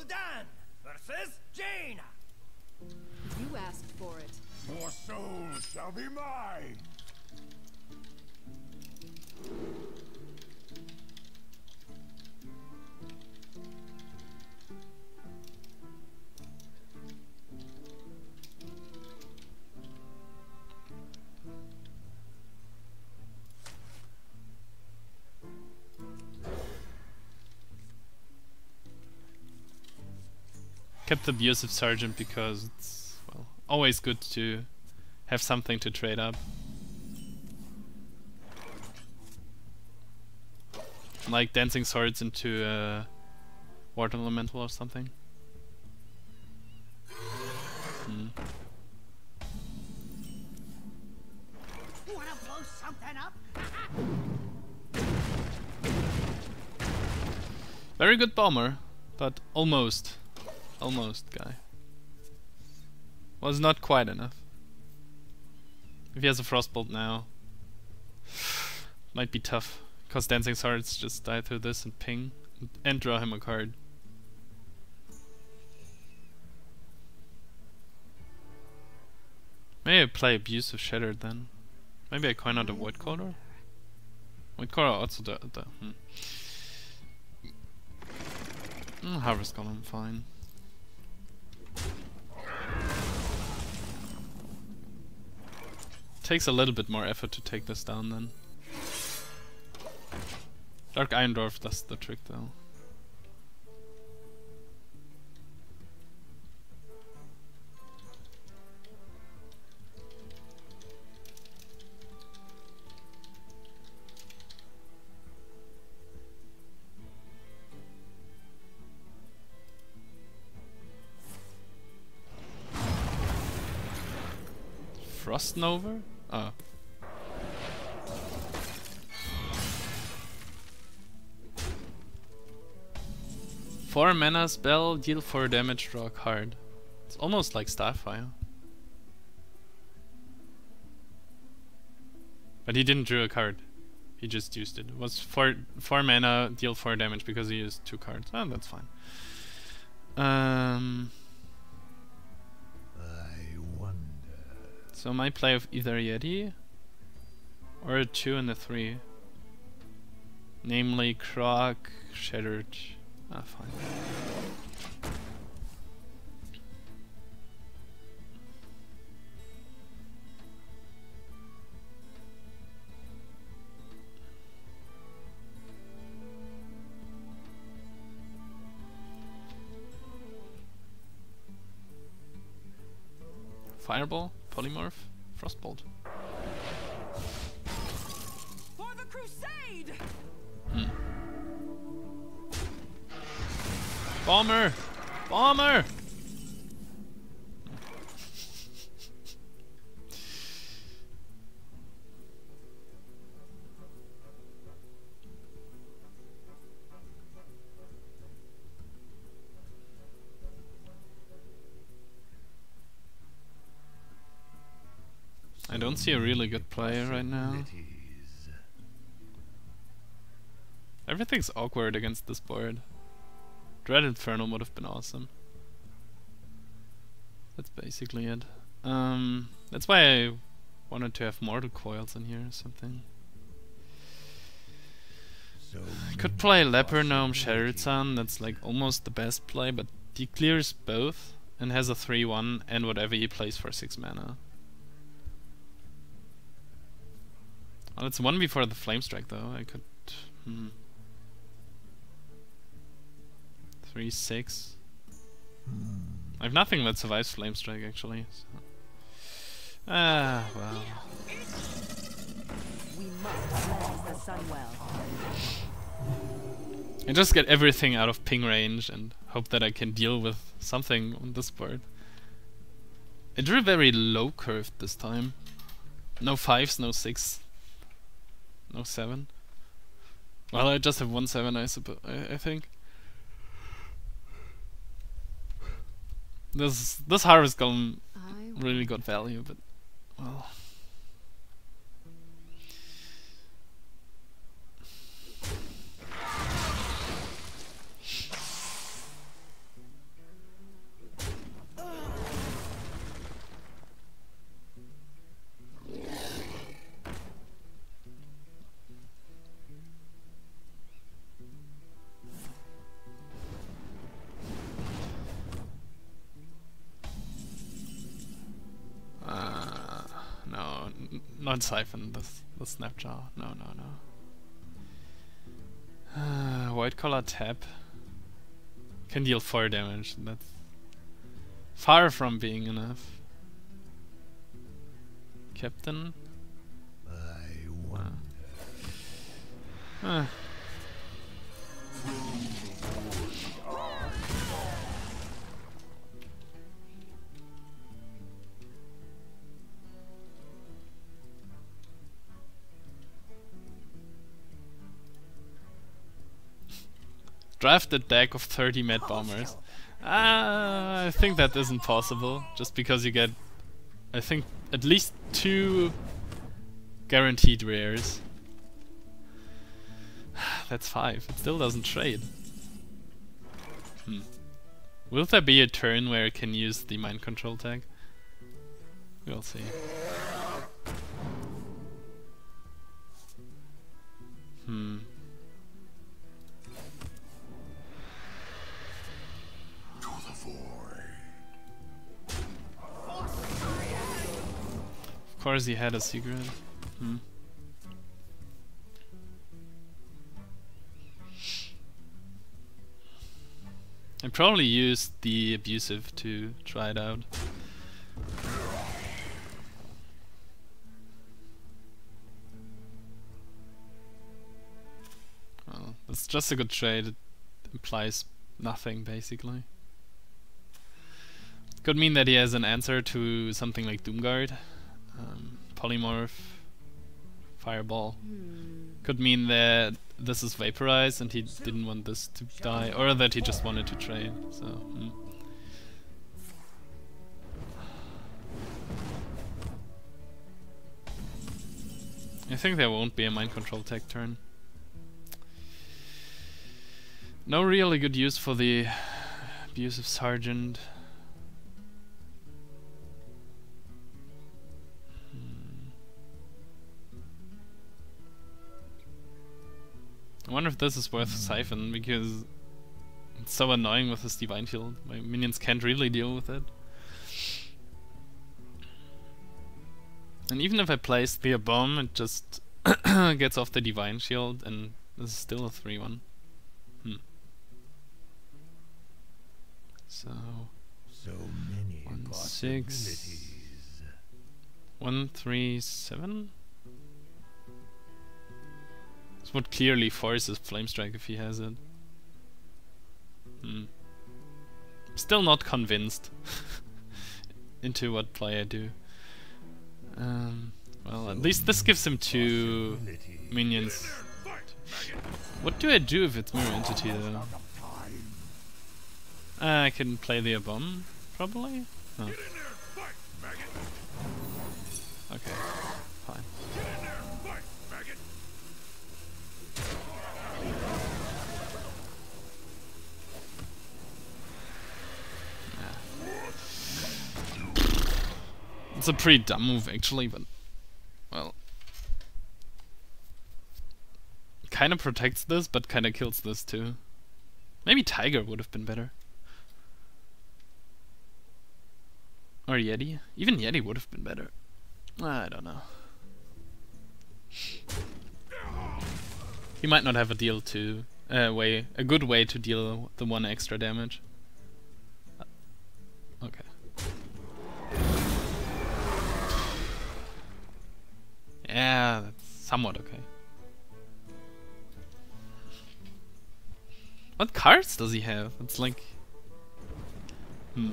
Gul'dan versus Jaina. You asked for it. Your soul shall be mine. Kept the abusive sergeant because it's, well, always good to have something to trade up. Like dancing swords into a water elemental or something. Wanna blow something up? Very good bomber, but almost guy. Was not quite enough. If he has a frostbolt now, might be tough. Because dancing swords just die through this and ping and draw him a card. Maybe I play abusive shattered then. Maybe I coin out a void caller. Void caller also Harvest Golem, fine. Takes a little bit more effort to take this down then. Dark Iron Dwarf does the trick though. Frost Nova? Oh. Four mana spell, deal 4 damage, draw a card. It's almost like Starfire. But he didn't draw a card. He just used it. It was 4 mana, deal 4 damage because he used 2 cards. Oh, that's fine. I wonder. So I might play with either Yeti or a 2 and a 3. Namely Croc, Shattered. Ah, fine. Fireball, Polymorph, Frostbolt. For the crusade! Bomber! Bomber! I don't see a really good player right now. Everything's awkward against this board. Dread Inferno would have been awesome. That's basically it. That's why I wanted to have Mortal Coils in here or something. I could play Leper Gnome Shattered Sun, that's like almost the best play, but he clears both and has a 3-1 and whatever he plays for 6 mana. Well, it's 1 before the Flame Strike though. I could 3-6. I have nothing that survives Flame Strike actually. So. Ah, well. We must cleanse the sun well. I just get everything out of ping range and hope that I can deal with something on this board. I drew very low curved this time. No 5s, no 6, no 7. Well, I just have 1 7, I suppose. I think. This Harvest Golem really got value, but well. not siphon, the snapjaw. No, no, no. White collar tap. Can deal 4 damage. That's far from being enough. Captain. I wonder. Draft a deck of 30 Mad Bombers. I think that isn't possible, just because you get, I think, at least 2 guaranteed rares. That's 5. It still doesn't trade. Will there be a turn where I can use the mind control tag? We'll see. Of course he had a secret. I probably used the abusive to try it out. Well, it's just a good trade. It implies nothing, basically. Could mean that he has an answer to something like Doomguard. Polymorph, Fireball. Could mean that this is Vaporize and he didn't want this to die, or that he just wanted to trade, so... I think there won't be a mind control tech turn. No really good use for the abusive Sergeant. I wonder if this is worth Siphon, because it's so annoying with this Divine Shield. My minions can't really deal with it. And even if I place the bomb, it just gets off the Divine Shield, and this is still a 3-1. So many 1, 6, 1, 3, 7. This would clearly force his Flame Strike if he has it. Still not convinced into what play I do. Well, at least this gives him 2 minions. What do I do if it's Mirror Entity though? I can play the bomb, probably? Oh. Okay, fine. It's a pretty dumb move actually, but well, kinda protects this, but kinda kills this too. Maybe Tiger would have been better. Or Yeti. Even Yeti would have been better. I don't know. He might not have a deal to a good way to deal the 1 extra damage. Okay. Yeah, that's somewhat okay. What cards does he have? It's like... I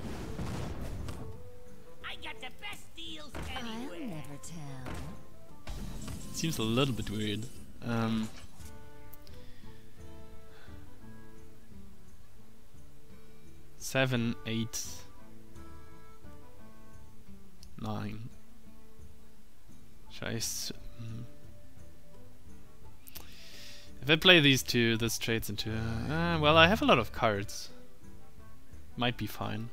got the best deals anywhere. I'll never tell. Seems a little bit weird. 7, 8, 9. If I play these 2, this trades into... well, I have a lot of cards. Might be fine.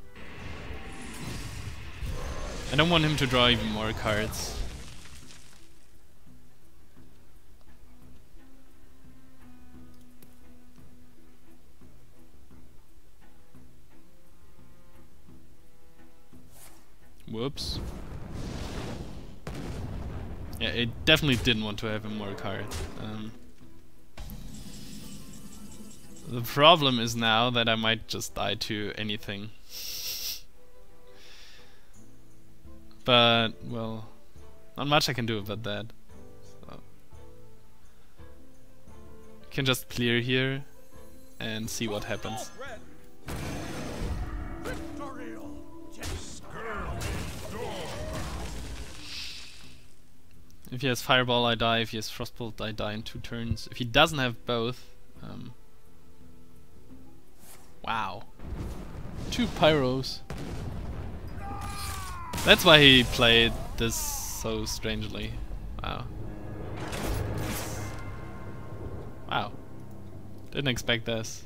I don't want him to draw even more cards. Whoops. Yeah, it definitely didn't want to have him more card. The problem is now that I might just die to anything. But, well, not much I can do about that. So. I can just clear here and see what happens. If he has Fireball, I die. If he has Frostbolt, I die in 2 turns. If he doesn't have both... wow. 2 Pyros. That's why he played this so strangely. Wow. Wow. Didn't expect this.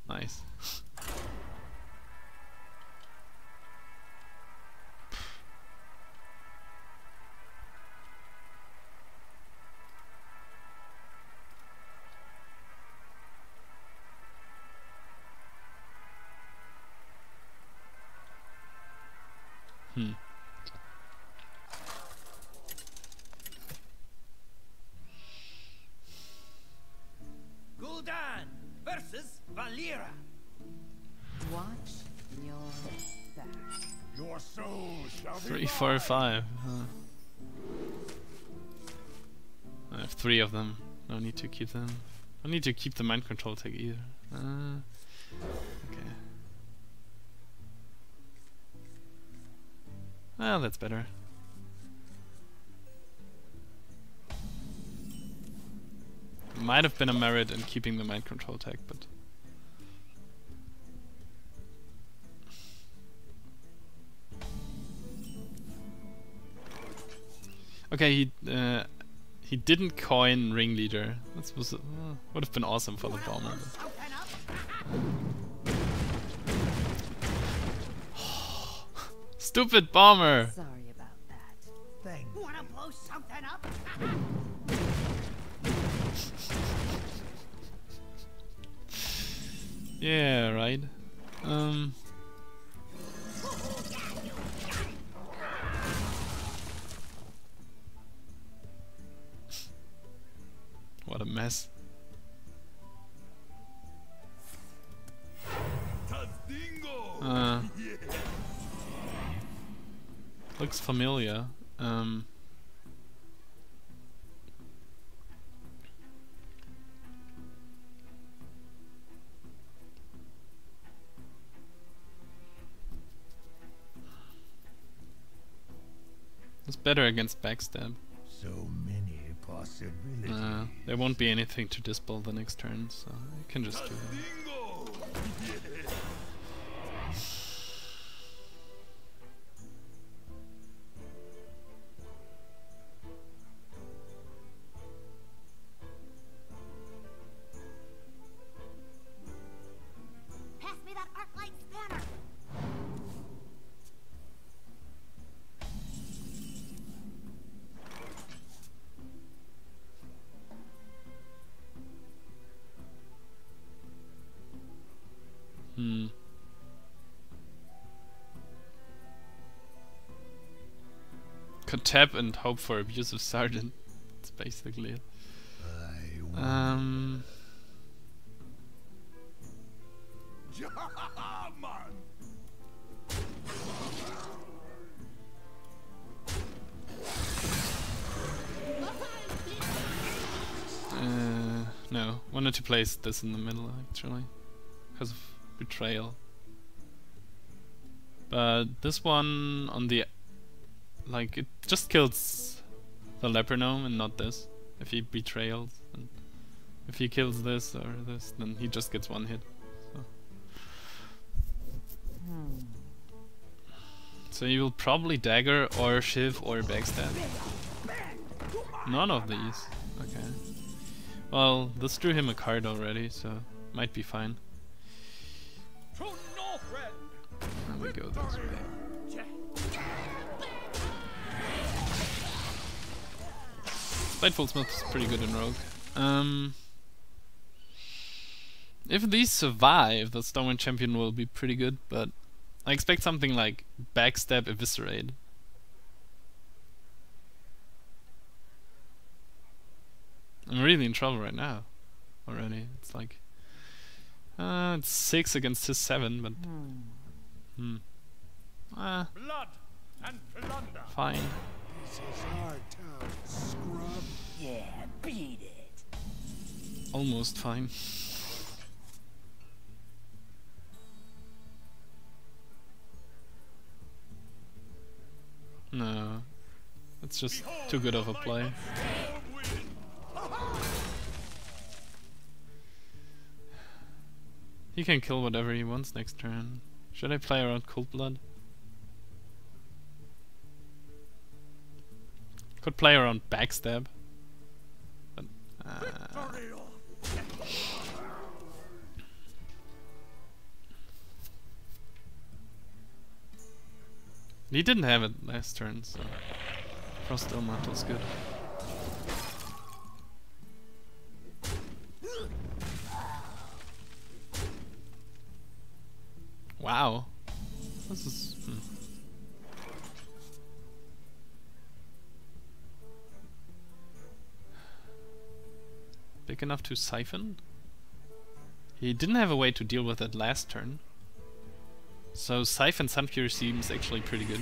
Nice. Gul'dan versus Valera. Watch your back. Your soul shall 3, 4, 5. I have 3 of them. No need to keep them. I don't need to keep the mind control tag either. Okay. Well, that's better. Might have been a merit in keeping the mind control tag, but... Okay, he didn't coin Ringleader. That was would have been awesome for the bomber. Stupid bomber! Sorry about that. Thank Wanna blow something up? Yeah, right. What a mess. Looks familiar. It's better against backstab. so many possibilities. There won't be anything to dispel the next turn, so I can just do that. Pass me that arc light spanner. Could tap and hope for abusive sergeant. That's basically it. No, wanted to place this in the middle actually, because of betrayal. But this one on the, like, it just kills the leper gnome and not this. If he betrayals, and if he kills this or this, then he just gets one hit. So you will probably dagger or shiv or backstab. None of these. Okay. Well, this drew him a card already, so might be fine. Let me go this way. Spiteful Smith is pretty good in Rogue. If these survive, the Stormwind champion will be pretty good, but I expect something like Backstab Eviscerate. I'm really in trouble right now. Already. It's like... it's 6 against his 7, but... Blood and plunder. Fine. This is our town, scrub. Yeah, beat it. Almost fine. No. It's just too good of a play. He can kill whatever he wants next turn. Should I play around Cold Blood? Could play around Backstab. But, he didn't have it last turn, so Frost Elemental's good. Wow. This is... Big enough to siphon? He didn't have a way to deal with it last turn. So Siphon Sunfury seems actually pretty good.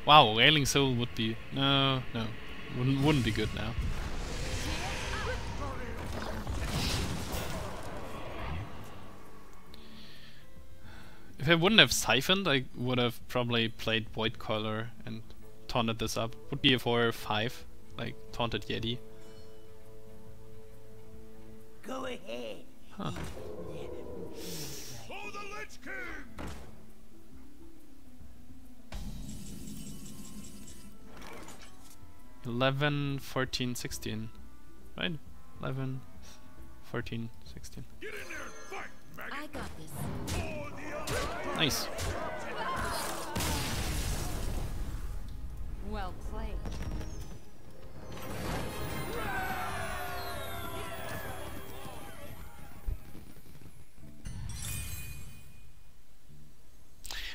Wow, Wailing Soul would be... No. Wouldn't be good now. If I wouldn't have siphoned, I would have probably played Void Collar and taunted this up. Would be a 4 or 5, like taunted Yeti. Go ahead. Huh. For the Lich King! $11, 14, 16. Right? 11, 14, 16. Get in there and fight, maggot! I got this. For the Alliance! Nice. Well played.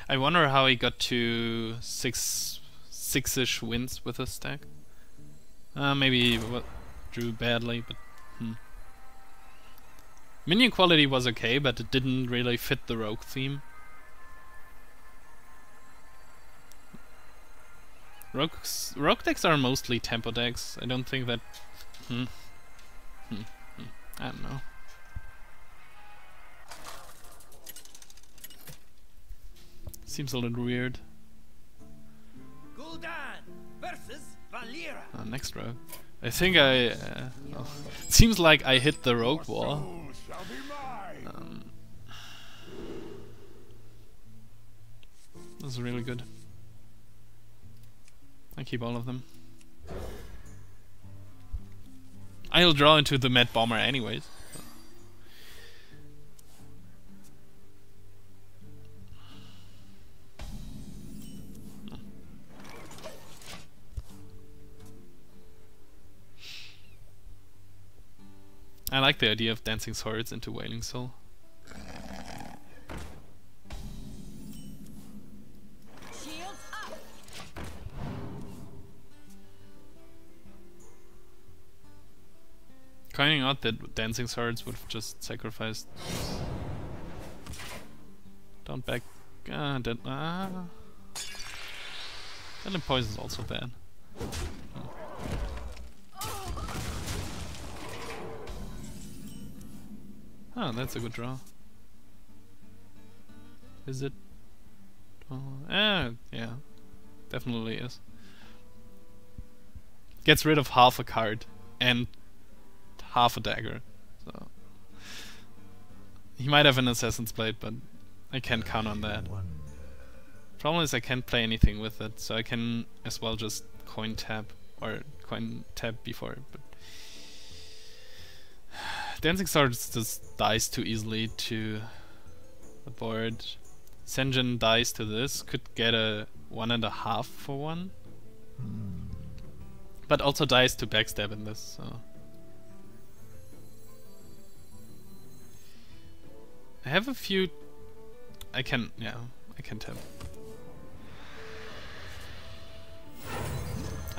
I wonder how he got to six-ish wins with his stack. Maybe he drew badly, but minion quality was okay, but it didn't really fit the rogue theme. Rogue decks are mostly tempo decks. I don't think that... I don't know. Seems a little weird. Gul'dan versus Valera. Next rogue. I think I... well, it seems like I hit the rogue wall. Soul shall be mine! That's really good. I keep all of them. I'll draw into the Mad Bomber anyways. I like the idea of dancing swords into Wailing Soul. Shields up. Pointing out that dancing swords would have just sacrificed. Don't back. Deadly poison is also bad. Oh, that's a good draw. Is it? Yeah, definitely is. Gets rid of half a card and half a dagger. So he might have an Assassin's Blade, but I can't count on that. Problem is I can't play anything with it, so I can as well just coin tap or coin tap before. But Dancing Swords just dies too easily to the board. Senjin dies to this, could get a 1.5 for 1. But also dies to backstab in this, so. I have a few... I can tap.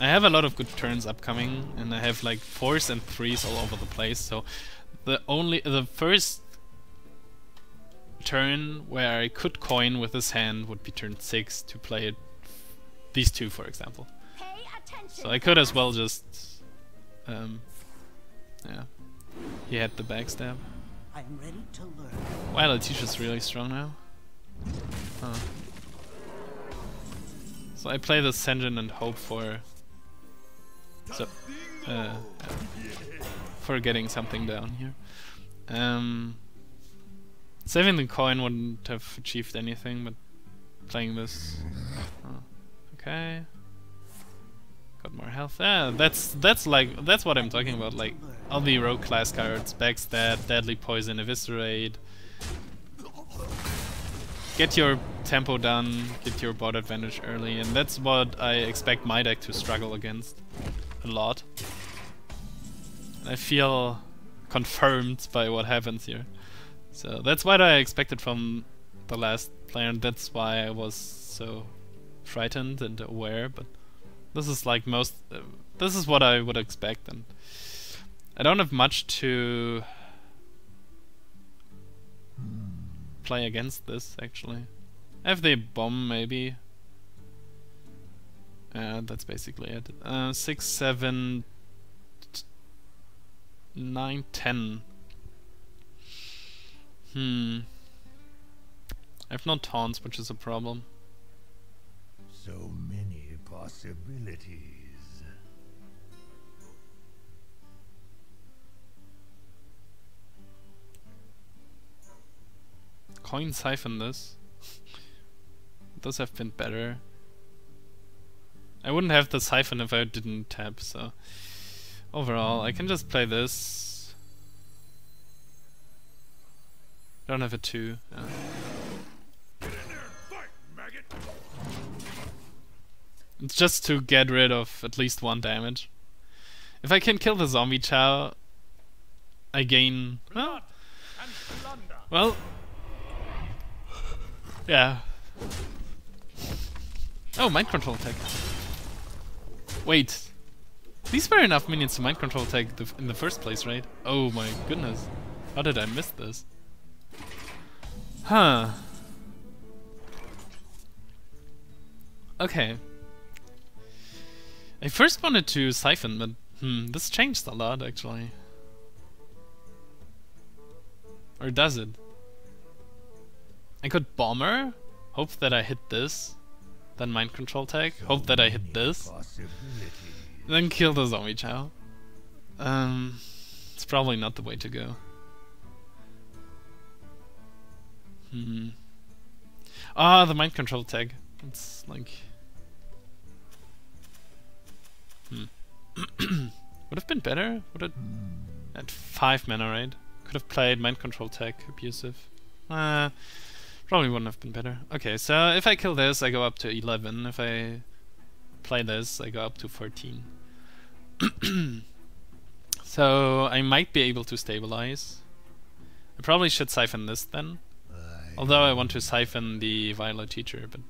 I have a lot of good turns upcoming, and I have like 4s and 3s all over the place, so the first turn where I could coin with this hand would be turn 6 to play it, these two for example. So I could as well just yeah. He had the backstab. I am ready to learn. Wow, Letitia's really strong now. Huh. So I play the Senjin and hope for for getting something down here. Saving the coin wouldn't have achieved anything, but playing this. Okay. Got more health. Yeah, that's what I'm talking about. Like all the rogue class cards: backstab, deadly poison, eviscerate. Get your tempo done, get your board advantage early, and that's what I expect my deck to struggle against a lot. I feel confirmed by what happens here. So that's what I expected from the last player, and that's why I was so frightened and aware, but this is like this is what I would expect, and I don't have much to play against this, actually. I have the bomb, maybe. That's basically it. 6, 7, 9, 10. I have no taunts, which is a problem. So many possibilities. Coin siphon this. Those have been better. I wouldn't have the siphon if I didn't tap, so overall I can just play this. Don't have a 2. Get in there and fight, maggot. It's just to get rid of at least 1 damage. If I can kill the zombie chow, I gain. Blood and plunder. Well, yeah. Oh, mind control tech. Wait, these were enough minions to mind control tech in the first place, right? Oh my goodness, how did I miss this? Huh. Okay. I first wanted to siphon, but this changed a lot actually. Or does it? I could bomber, hope that I hit this, then mind control tag, hope that I hit this, then kill the zombie chow. It's probably not the way to go. Ah, the mind control tag. It's like would have been better. Would it at 5 mana, right? Could have played mind control tag abusive. Probably wouldn't have been better. Okay, so if I kill this, I go up to 11. If I play this, I go up to 14. So I might be able to stabilize. I probably should siphon this then. Although I want to siphon the Violet Teacher, but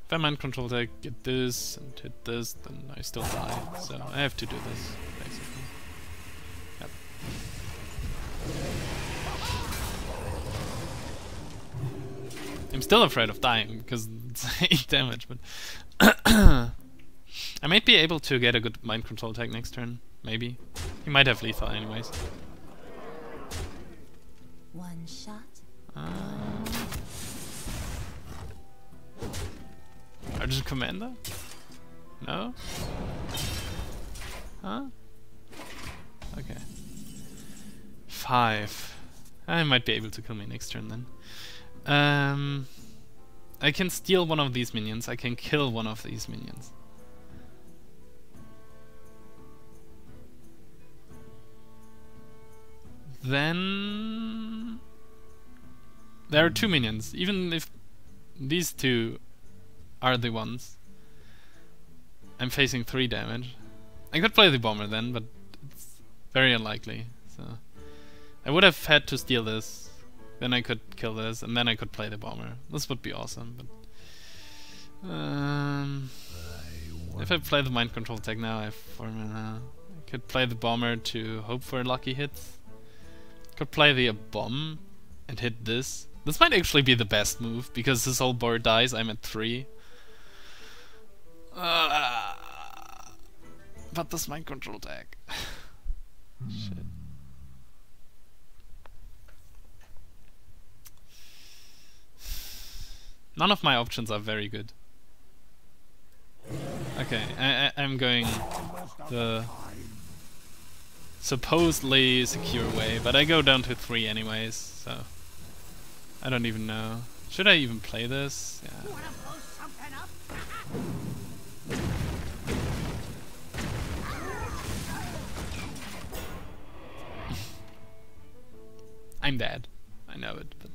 if I mind control tech, get this and hit this, then I still die. So I have to do this, basically. Yep. I'm still afraid of dying because it's 8 damage, but I might be able to get a good mind control tech next turn. Maybe. He might have lethal anyways. One shot. Argent Commander? No? Huh? Okay. 5. I might be able to kill me next turn then. I can steal one of these minions. I can kill one of these minions. Then there are 2 minions. Even if these 2 are the ones, I'm facing 3 damage. I could play the bomber then, but it's very unlikely. So I would have had to steal this, then I could kill this, and then I could play the bomber. This would be awesome, but if I play the mind control tech now, I have 4 mana. I could play the bomber to hope for lucky hits. Could play the bomb and hit this. This might actually be the best move, because this whole board dies, I'm at 3. But this mind control tag. Shit. None of my options are very good. Okay, I'm going the supposedly secure way, but I go down to 3 anyways, so I don't even know. Should I even play this? Yeah. I'm dead. I know it, but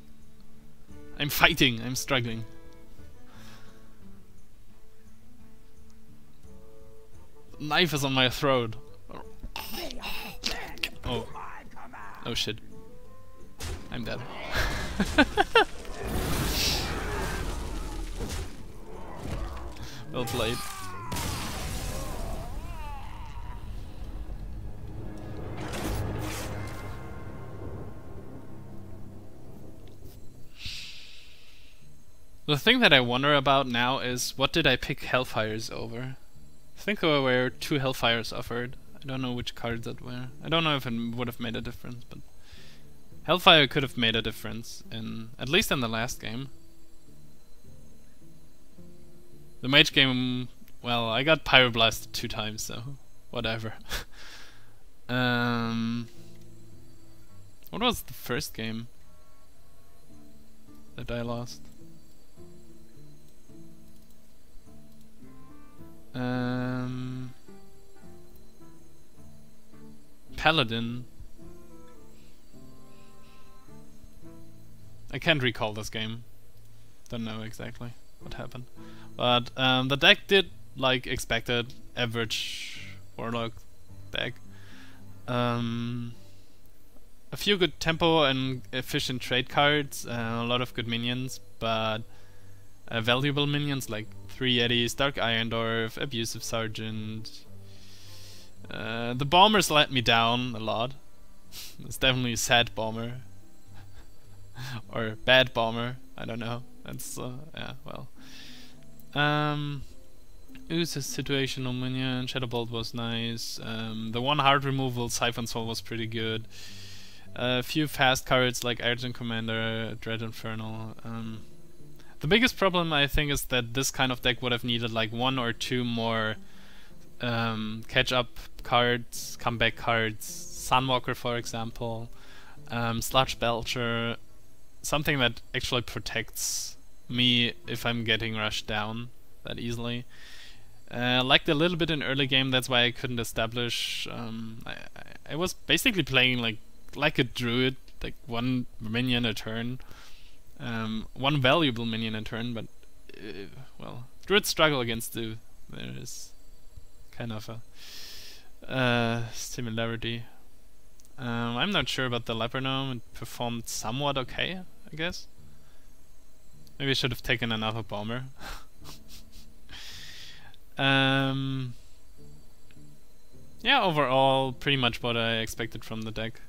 I'm fighting, I'm struggling. The knife is on my throat. Oh. Oh shit. I'm dead. Well played. The thing that I wonder about now is, what did I pick Hellfires over? I think there were 2 Hellfires offered. I don't know which cards that were. I don't know if it would have made a difference, but Hellfire could have made a difference, at least in the last game. The Mage game, well, I got Pyroblasted 2 times, so whatever. What was the first game that I lost? Paladin. I can't recall this game. Don't know exactly what happened. But the deck did, like expected, average Warlock deck. A few good tempo and efficient trade cards, a lot of good minions, but valuable minions like 3 Eddies, Dark Iron Dwarf, Abusive Sergeant. The bombers let me down a lot. It's definitely a sad bomber. Or bad bomber, I don't know. That's, yeah, well. Ooze's situational minion, Shadowbolt was nice. The one hard removal, Siphon Soul, was pretty good. A few fast cards like Urgent Commander, Dread Infernal. The biggest problem, I think, is that this kind of deck would have needed like 1 or 2 more catch-up cards, comeback cards, Sunwalker for example, Sludge Belcher, something that actually protects me if I'm getting rushed down that easily. Liked a little bit in early game, that's why I couldn't establish. I was basically playing like a druid, like 1 minion a turn. 1 valuable minion a turn, but well, druids struggle against 2. There is kind of a similarity. I'm not sure about the Leper Gnome. It performed somewhat okay, I guess. Maybe I should have taken another bomber. Yeah, overall, pretty much what I expected from the deck.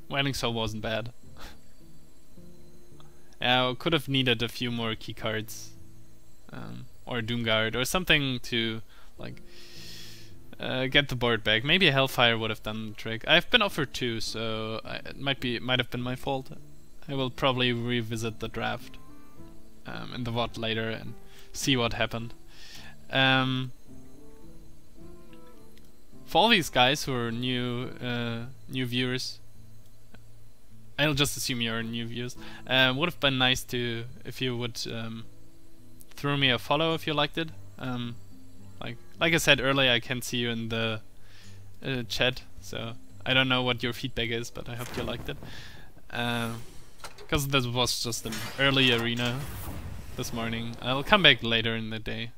Wailing Soul wasn't bad. Yeah, I could have needed a few more key cards. Or Doomguard, or something to, like, get the board back. Maybe a Hellfire would have done the trick. I've been offered 2, so it might have been my fault. I will probably revisit the draft in the VOD later and see what happened. For all these guys who are new viewers, I'll just assume you're new viewers. Would have been nice to if you would throw me a follow if you liked it. Like I said earlier, I can't see you in the chat, so I don't know what your feedback is, but I hope you liked it. Because this was just an early arena this morning. I'll come back later in the day.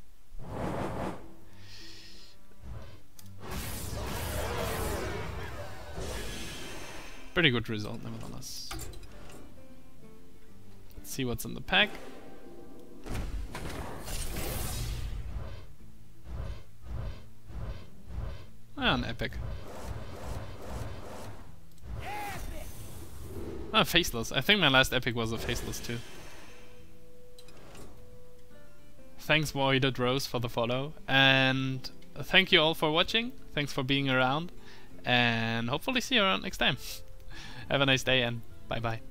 Pretty good result, nevertheless. Let's see what's in the pack. Ah, an epic. Ah, faceless. I think my last epic was a faceless too. Thanks Voided Rose for the follow, and thank you all for watching. Thanks for being around, and hopefully see you around next time. Have a nice day and bye bye.